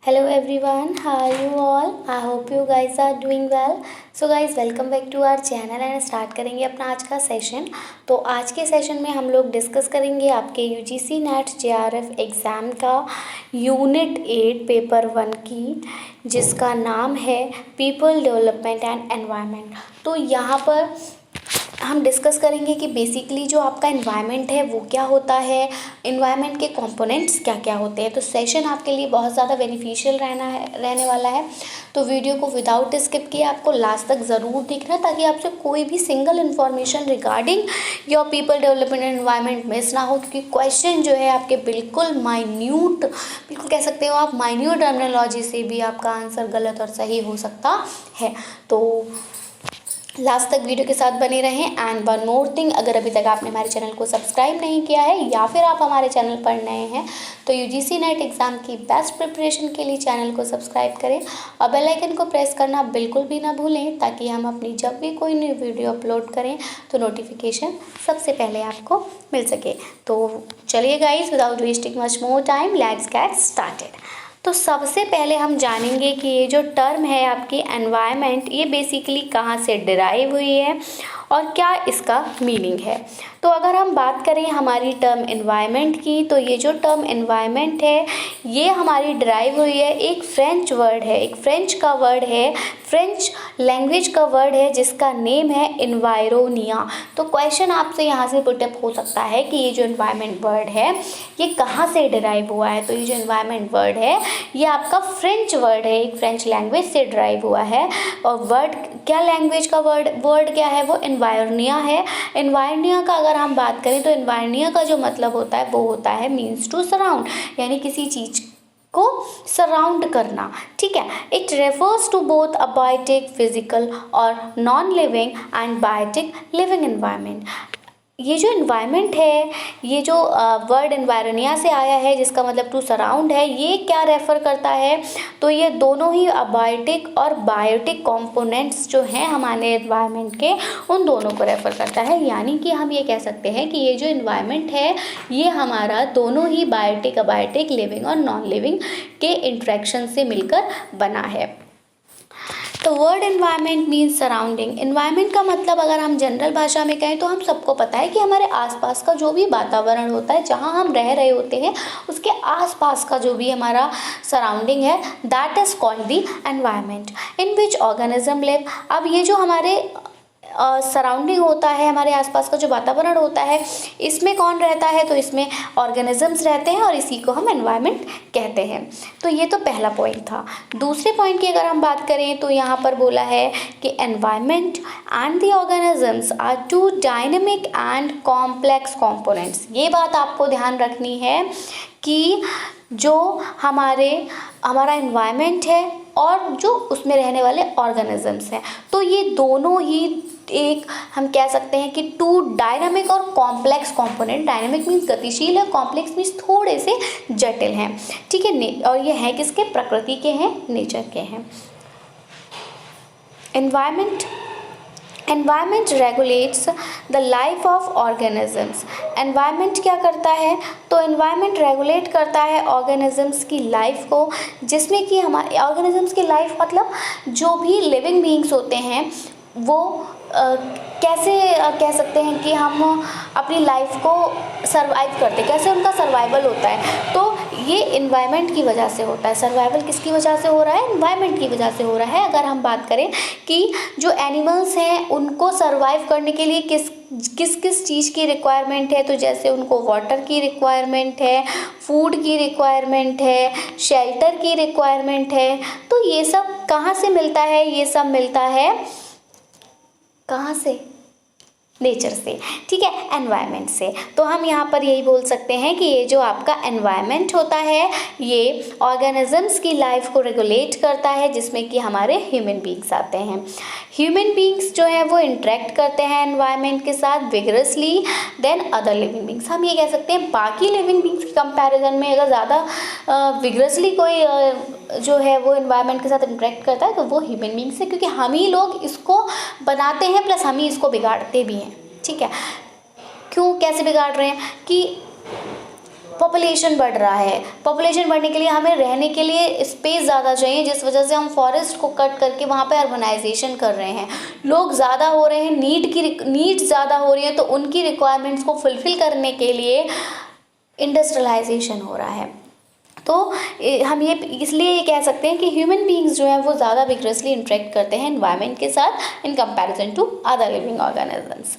Hello everyone, how are you all? I hope you guys are doing well. So guys, welcome back to our channel and start करेंगे अपना आज का session. तो आज के session में हम लोग डिस्कस करेंगे आपके यूजीसी नेट जेआरएफ एग्ज़ाम का यूनिट 8 पेपर 1 की, जिसका नाम है पीपल डेवलपमेंट एंड एनवायरनमेंट। तो यहाँ पर हम डिस्कस करेंगे कि बेसिकली जो आपका एनवायरनमेंट है वो क्या होता है, एनवायरनमेंट के कंपोनेंट्स क्या क्या होते हैं। तो सेशन आपके लिए बहुत ज़्यादा बेनिफिशियल रहने वाला है। तो वीडियो को विदाउट स्किप किए आपको लास्ट तक ज़रूर देखना, ताकि आपसे कोई भी single information regarding your people development and environment miss ना हो, क्योंकि क्वेश्चन जो है आपके बिल्कुल माइन्यूट, बिल्कुल कह सकते हो आप माइन्यूट टर्मिनोलॉजी से भी आपका आंसर गलत और सही हो सकता है। तो लास्ट तक वीडियो के साथ बने रहें। एंड वन मोर थिंग, अगर अभी तक आपने हमारे चैनल को सब्सक्राइब नहीं किया है या फिर आप हमारे चैनल पर नए हैं तो यूजीसी नेट एग्ज़ाम की बेस्ट प्रिपरेशन के लिए चैनल को सब्सक्राइब करें और बेल आइकन को प्रेस करना बिल्कुल भी ना भूलें, ताकि हम अपनी जब भी कोई नई वीडियो अपलोड करें तो नोटिफिकेशन सबसे पहले आपको मिल सके। तो चलिए guys, without wasting much more time, let's get started. तो सबसे पहले हम जानेंगे कि ये जो टर्म है आपकी एनवायरनमेंट, ये बेसिकली कहाँ से डिराइव हुई है और क्या इसका मीनिंग है। तो अगर हम बात करें हमारी टर्म एनवायरनमेंट की, तो ये जो टर्म एनवायरनमेंट है ये हमारी डिराइव हुई है एक फ्रेंच वर्ड है, एक फ्रेंच का वर्ड है, फ्रेंच लैंग्वेज का वर्ड है, जिसका नेम है एनवायरोनिया। तो क्वेश्चन आपसे यहाँ से पुटअप हो सकता है कि ये जो एनवायरनमेंट वर्ड है ये कहाँ से डिराइव हुआ है। तो ये जो एनवायरनमेंट वर्ड है ये आपका फ्रेंच वर्ड है, एक फ्रेंच लैंग्वेज से डिराइव हुआ है। और वर्ड क्या, लैंग्वेज का वर्ड क्या है, वो एनवायरोनिया है। एनवायरोनिया का अगर हम बात करें तो एनवायरोनिया का जो मतलब होता है वो होता है मीन्स टू सराउंड, यानी किसी चीज़ को सराउंड करना। ठीक है, it refers to both abiotic physical और non living and biotic living environment. ये जो एनवायरनमेंट है, ये जो वर्ड एनवायरोनिया से आया है जिसका मतलब टू सराउंड है, ये क्या रेफ़र करता है, तो ये दोनों ही अबायोटिक और बायोटिक कंपोनेंट्स जो हैं हमारे एनवायरनमेंट के, उन दोनों को रेफ़र करता है। यानी कि हम ये कह सकते हैं कि ये जो एनवायरनमेंट है ये हमारा दोनों ही बायोटिक, अबायोटिक, लिविंग और नॉन लिविंग के इंट्रैक्शन से मिलकर बना है। तो word environment means surrounding. Environment का मतलब अगर हम जनरल भाषा में कहें तो हम सबको पता है कि हमारे आसपास का जो भी वातावरण होता है, जहाँ हम रह रहे होते हैं, उसके आसपास का जो भी हमारा सराउंडिंग है, that is called the environment in which organism live. अब ये जो हमारे सराउंडिंग होता है, हमारे आसपास का जो वातावरण होता है, इसमें कौन रहता है, तो इसमें ऑर्गेनिजम्स रहते हैं और इसी को हम एनवायरनमेंट कहते हैं। तो ये तो पहला पॉइंट था। दूसरे पॉइंट की अगर हम बात करें तो यहाँ पर बोला है कि environment and the organisms are two dynamic and complex components. ये बात आपको ध्यान रखनी है कि जो हमारा एनवायरनमेंट है और जो उसमें रहने वाले ऑर्गेनिजम्स हैं, तो ये दोनों ही एक हम कह सकते हैं कि टू डायनामिक और कॉम्प्लेक्स कंपोनेंट। डायनामिक मीन्स गतिशील है, कॉम्प्लेक्स मीन्स थोड़े से जटिल हैं। ठीक है, और ये हैं किसके, प्रकृति के हैं, नेचर के हैं। Environment regulates the life of organisms. Environment क्या करता है, तो एनवायरनमेंट रेगुलेट करता है ऑर्गेनिजम्स की लाइफ को, जिसमें कि हमारे ऑर्गेनिजम्स की लाइफ मतलब जो भी लिविंग बीइंग्स होते हैं वो कैसे कह सकते हैं कि हम अपनी लाइफ को सर्वाइव करते, कैसे उनका सर्वाइवल होता है, तो ये एनवायरनमेंट की वजह से होता है। सर्वाइवल किसकी वजह से हो रहा है, एनवायरनमेंट की वजह से हो रहा है। अगर हम बात करें कि जो एनिमल्स हैं उनको सर्वाइव करने के लिए किस चीज़ की रिक्वायरमेंट है, तो जैसे उनको वाटर की रिक्वायरमेंट है, फूड की रिक्वायरमेंट है, शेल्टर की रिक्वायरमेंट है। तो ये सब कहाँ से मिलता है, ये सब मिलता है कहाँ से, नेचर से। ठीक है, एनवायरनमेंट से। तो हम यहाँ पर यही बोल सकते हैं कि ये जो आपका एनवायरनमेंट होता है ये ऑर्गेनिजम्स की लाइफ को रेगुलेट करता है, जिसमें कि हमारे ह्यूमन बीइंग्स आते हैं। ह्यूमन बीइंग्स जो है वो इंटरेक्ट करते हैं एनवायरनमेंट के साथ vigorously then other living beings. हम ये कह सकते हैं बाकी लिविंग बीइंग्स के कंपैरिजन में अगर ज़्यादा विगरसली कोई जो है वो एनवायरनमेंट के साथ इंटरेक्ट करता है तो वो ह्यूमन बीइंग्स है, क्योंकि हम ही लोग इसको बनाते हैं प्लस हम ही इसको बिगाड़ते भी हैं। ठीक है, क्यों, कैसे बिगाड़ रहे हैं कि पॉपुलेशन बढ़ रहा है, पॉपुलेशन बढ़ने के लिए हमें रहने के लिए स्पेस ज़्यादा चाहिए, जिस वजह से हम फॉरेस्ट को कट करके वहाँ पे अर्बनाइजेशन कर रहे हैं। लोग ज़्यादा हो रहे हैं, नीड ज़्यादा हो रही है, तो उनकी रिक्वायरमेंट्स को फुलफ़िल करने के लिए इंडस्ट्रियलाइजेशन हो रहा है। तो हम ये इसलिए ये कह सकते हैं कि ह्यूमन बीइंग्स जो हैं वो ज़्यादा विग्रसली इंटरेक्ट करते हैं एनवायरनमेंट के साथ in comparison to other living organisms.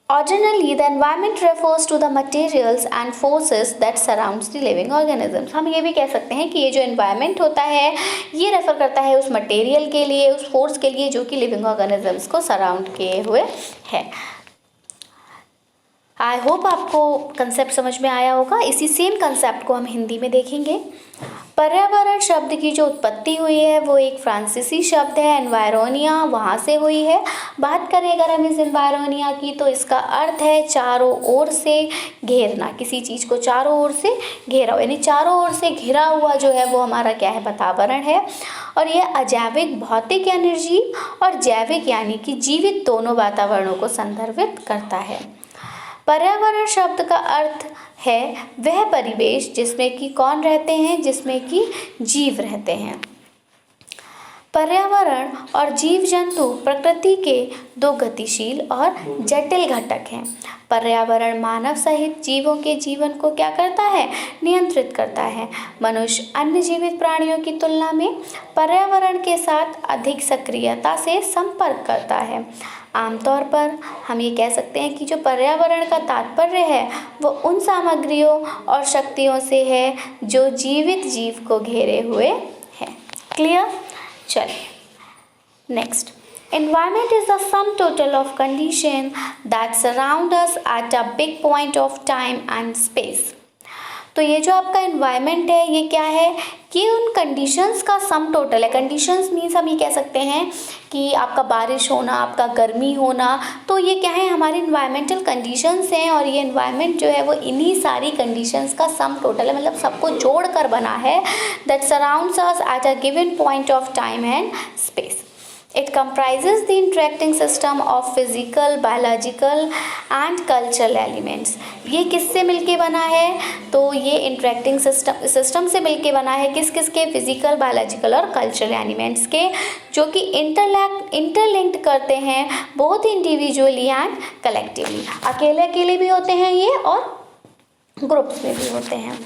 Originally, the environment refers to the materials and forces that surrounds the living organisms। हम ये भी कह सकते हैं कि ये जो environment होता है ये रेफर करता है उस मटेरियल के लिए, उस फोर्स के लिए जो कि लिविंग ऑर्गेनिजम्स को सराउंड किए हुए है। आई होप आपको कंसेप्ट समझ में आया होगा। इसी सेम कंसेप्ट को हम हिंदी में देखेंगे। पर्यावरण शब्द की जो उत्पत्ति हुई है वो एक फ्रांसीसी शब्द है, एनवायरोनिया, वहाँ से हुई है। बात करें अगर हम इस एनवायरोनिया की तो इसका अर्थ है चारों ओर से घेरना, किसी चीज़ को चारों ओर से घेरा, यानी चारों ओर से घिरा हुआ जो है वो हमारा क्या है, वातावरण है। और यह अजैविक, भौतिक या निर्जीव, और जैविक यानी कि जीवित दोनों वातावरणों को संदर्भित करता है। पर्यावरण शब्द का अर्थ है वह परिवेश जिसमें कि कौन रहते हैं, जिसमें कि जीव रहते हैं। पर्यावरण और जीव जंतु प्रकृति के दो गतिशील और जटिल घटक हैं। पर्यावरण मानव सहित जीवों के जीवन को क्या करता है, नियंत्रित करता है। मनुष्य अन्य जीवित प्राणियों की तुलना में पर्यावरण के साथ अधिक सक्रियता से संपर्क करता है। आमतौर पर हम ये कह सकते हैं कि जो पर्यावरण का तात्पर्य है वो उन सामग्रियों और शक्तियों से है जो जीवित जीव को घेरे हुए हैं। क्लियर? चलिए next. Environment is the sum total of conditions that surround us at a big point of time and space। तो ये जो आपका एनवायरनमेंट है ये क्या है कि उन कंडीशंस का सम टोटल है। कंडीशंस मीन्स हम ये कह सकते हैं कि आपका बारिश होना, आपका गर्मी होना, तो ये क्या है, हमारी इन्वायरमेंटल कंडीशंस हैं। और ये एनवायरनमेंट जो है वो इन्हीं सारी कंडीशंस का सम टोटल है, मतलब सबको जोड़ कर बना है। That surrounds us at a given point of time and space. It comprises the interacting system of physical, biological and cultural elements। ये किससे मिलके बना है, तो ये इंटरेक्टिंग सिस्टम से मिलके बना है। किस किस के, फिजिकल, बायोलॉजिकल और कल्चरल एलिमेंट्स के, जो कि इंटरलिंक्ड करते हैं बोथ इंडिविजुअली एंड कलेक्टिवली। अकेले अकेले भी होते हैं ये और ग्रुप्स में भी होते हैं।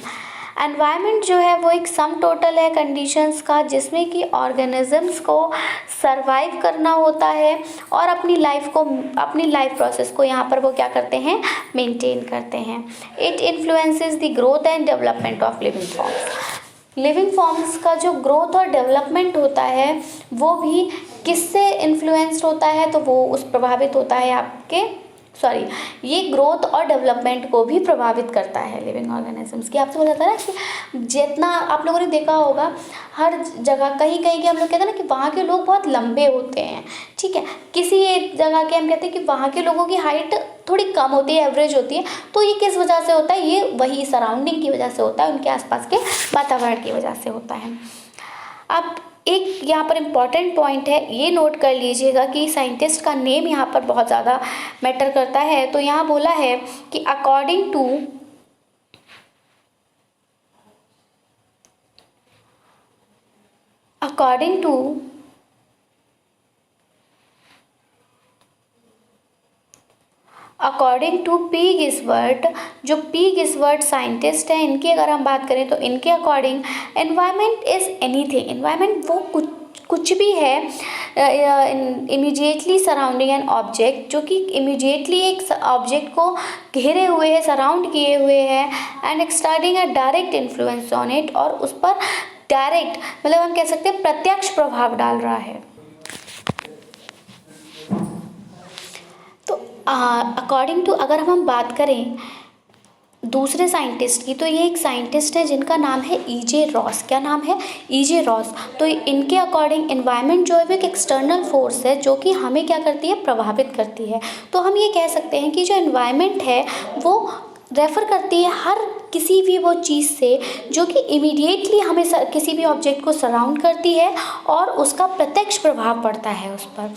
एनवायरनमेंट जो है वो एक सम टोटल है कंडीशंस का, जिसमें कि ऑर्गेनिजम्स को सरवाइव करना होता है और अपनी लाइफ प्रोसेस को यहाँ पर वो क्या करते हैं, मेंटेन करते हैं। It influences the growth and development of living forms. Living forms का जो ग्रोथ और डेवलपमेंट होता है वो भी किससे इन्फ्लुएंस्ड होता है, तो वो उस प्रभावित होता है आपके ये ग्रोथ और डेवलपमेंट को भी प्रभावित करता है लिविंग ऑर्गेनिजम्स की। आपसे बोला था ना कि जितना आप लोगों ने देखा होगा हर जगह कहीं कहीं के हम लोग कहते हैं ना कि वहाँ के लोग बहुत लंबे होते हैं, ठीक है। किसी एक जगह के हम कहते हैं कि वहाँ के लोगों की हाइट थोड़ी कम होती है, एवरेज होती है। तो ये किस वजह से होता है, ये वही सराउंडिंग की वजह से होता है, उनके आसपास के वातावरण की वजह से होता है। अब एक यहाँ पर इम्पॉर्टेंट पॉइंट है, ये नोट कर लीजिएगा कि साइंटिस्ट का नेम यहाँ पर बहुत ज़्यादा मैटर करता है। तो यहाँ बोला है कि अकॉर्डिंग टू पी गिसवर्ट, जो पी गिसवर्ट साइंटिस्ट हैं, इनकी अगर हम बात करें तो इनके according environment is anything. Environment वो कुछ भी है इमीडिएटली सराउंडिंग एन ऑब्जेक्ट, जो कि इमीडिएटली एक ऑब्जेक्ट को घेरे हुए है, सराउंड किए हुए है, and exerting a direct influence on it, और उस पर डायरेक्ट मतलब हम कह सकते हैं प्रत्यक्ष प्रभाव डाल रहा है। अकॉर्डिंग टू अगर हम बात करें दूसरे साइंटिस्ट की, तो ये एक साइंटिस्ट है जिनका नाम है E.J. रॉस। क्या नाम है, E.J. रॉस। तो इनके अकॉर्डिंग एनवायरनमेंट जो है वो एक एक्सटर्नल फोर्स है जो कि हमें क्या करती है, प्रभावित करती है। तो हम ये कह सकते हैं कि जो एनवायरनमेंट है वो रेफ़र करती है हर किसी भी वो चीज़ से जो कि इमीडिएटली हमें किसी भी ऑब्जेक्ट को सराउंड करती है और उसका प्रत्यक्ष प्रभाव पड़ता है उस पर।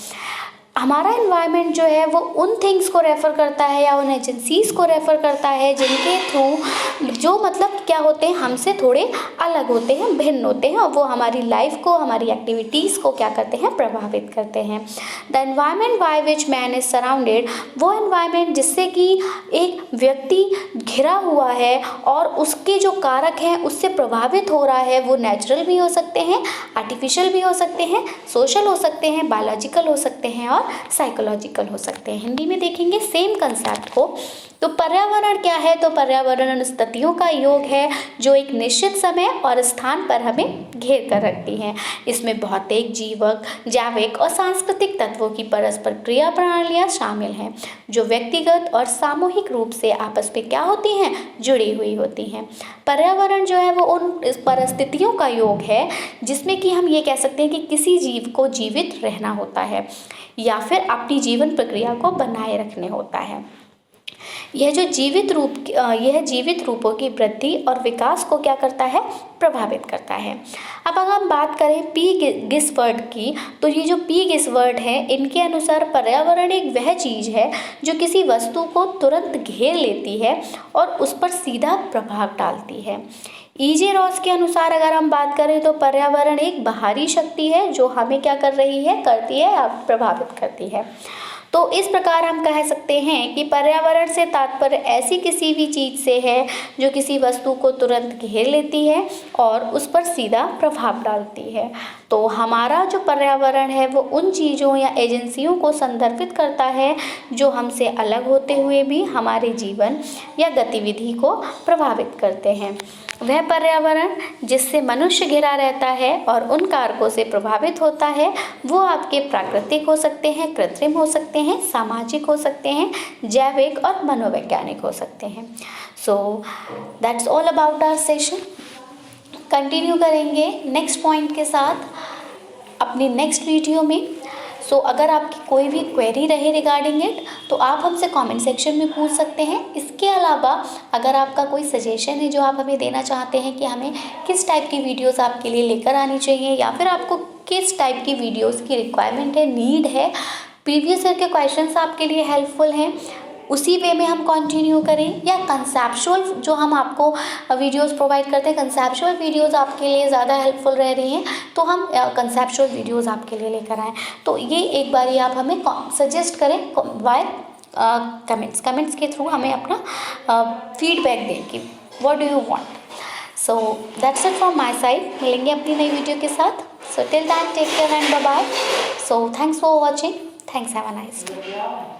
हमारा एनवायरनमेंट जो है वो उन थिंग्स को रेफ़र करता है या उन एजेंसीज़ को रेफ़र करता है जिनके थ्रू जो मतलब क्या होते हैं, हमसे थोड़े अलग होते हैं, भिन्न होते हैं, और वो हमारी लाइफ को, हमारी एक्टिविटीज़ को क्या करते हैं, प्रभावित करते हैं। The environment by which man is surrounded, वो एनवायरनमेंट जिससे कि एक व्यक्ति घिरा हुआ है और उसके जो कारक हैं उससे प्रभावित हो रहा है, वो नेचुरल भी हो सकते हैं, आर्टिफिशियल भी हो सकते हैं, सोशल हो सकते हैं, बायोलॉजिकल हो सकते हैं और साइकोलॉजिकल हो सकते हैं। हिंदी में देखेंगे सेम कंसेप्ट को। तो पर्यावरण क्या है? तो पर्यावरण स्थितियों का योग है जो एक निश्चित समय और स्थान पर हमें घेर कर रखती हैं। इसमें भौतिक, जीवक, जैविक और सांस्कृतिक तत्वों की परस्पर क्रिया प्रणालियाँ शामिल हैं जो व्यक्तिगत और सामूहिक रूप से आपस में क्या होती हैं, जुड़ी हुई होती हैं। पर्यावरण जो है वो उन परिस्थितियों का योग है जिसमें कि हम ये कह सकते हैं कि किसी जीव को जीवित रहना होता है या फिर अपनी जीवन प्रक्रिया को बनाए रखने होता है। यह जीवित रूपों की वृद्धि और विकास को क्या करता है, प्रभावित करता है। अब अगर हम बात करें पी गिसवर्ड की, तो ये जो पी गिसवर्ड है, इनके अनुसार पर्यावरण एक वह चीज़ है जो किसी वस्तु को तुरंत घेर लेती है और उस पर सीधा प्रभाव डालती है। ईजे रॉस के अनुसार अगर हम बात करें तो पर्यावरण एक बाहरी शक्ति है जो हमें क्या कर रही है, करती है या प्रभावित करती है। तो इस प्रकार हम कह सकते हैं कि पर्यावरण से तात्पर्य ऐसी किसी भी चीज़ से है जो किसी वस्तु को तुरंत घेर लेती है और उस पर सीधा प्रभाव डालती है। तो हमारा जो पर्यावरण है वो उन चीज़ों या एजेंसियों को संदर्भित करता है जो हमसे अलग होते हुए भी हमारे जीवन या गतिविधि को प्रभावित करते हैं। वह पर्यावरण जिससे मनुष्य घिरा रहता है और उन कारकों से प्रभावित होता है वो आपके प्राकृतिक हो सकते हैं, कृत्रिम हो सकते हैं, सामाजिक हो सकते हैं, जैविक और मनोवैज्ञानिक हो सकते हैं। So that's all about our session. Continue करेंगे नेक्स्ट पॉइंट के साथ अपनी नेक्स्ट वीडियो में। सो अगर आपकी कोई भी क्वेरी रहे रिगार्डिंग इट तो आप हमसे कमेंट सेक्शन में पूछ सकते हैं। इसके अलावा अगर आपका कोई सजेशन है जो आप हमें देना चाहते हैं कि हमें किस टाइप की वीडियोस आपके लिए लेकर आनी चाहिए या फिर आपको किस टाइप की वीडियोस की रिक्वायरमेंट है, नीड है, प्रीवियस ईयर के क्वेश्चंस आपके लिए हेल्पफुल हैं, उसी वे में हम कंटिन्यू करें, या कंसेप्चुअल जो हम आपको वीडियोस प्रोवाइड करते हैं, कंसेप्चुअल वीडियोस आपके लिए ज़्यादा हेल्पफुल रह रही हैं तो हम कंसेप्चुअल वीडियोस आपके लिए लेकर आएँ। तो ये एक बारी आप हमें सजेस्ट करें बाय कमेंट्स के थ्रू हमें अपना फीडबैक दें कि what do you want. So that's it from my side. मिलेंगे अपनी नई वीडियो के साथ। So till that take care and bye bye. So thanks for watching. Thanks, have a nice day.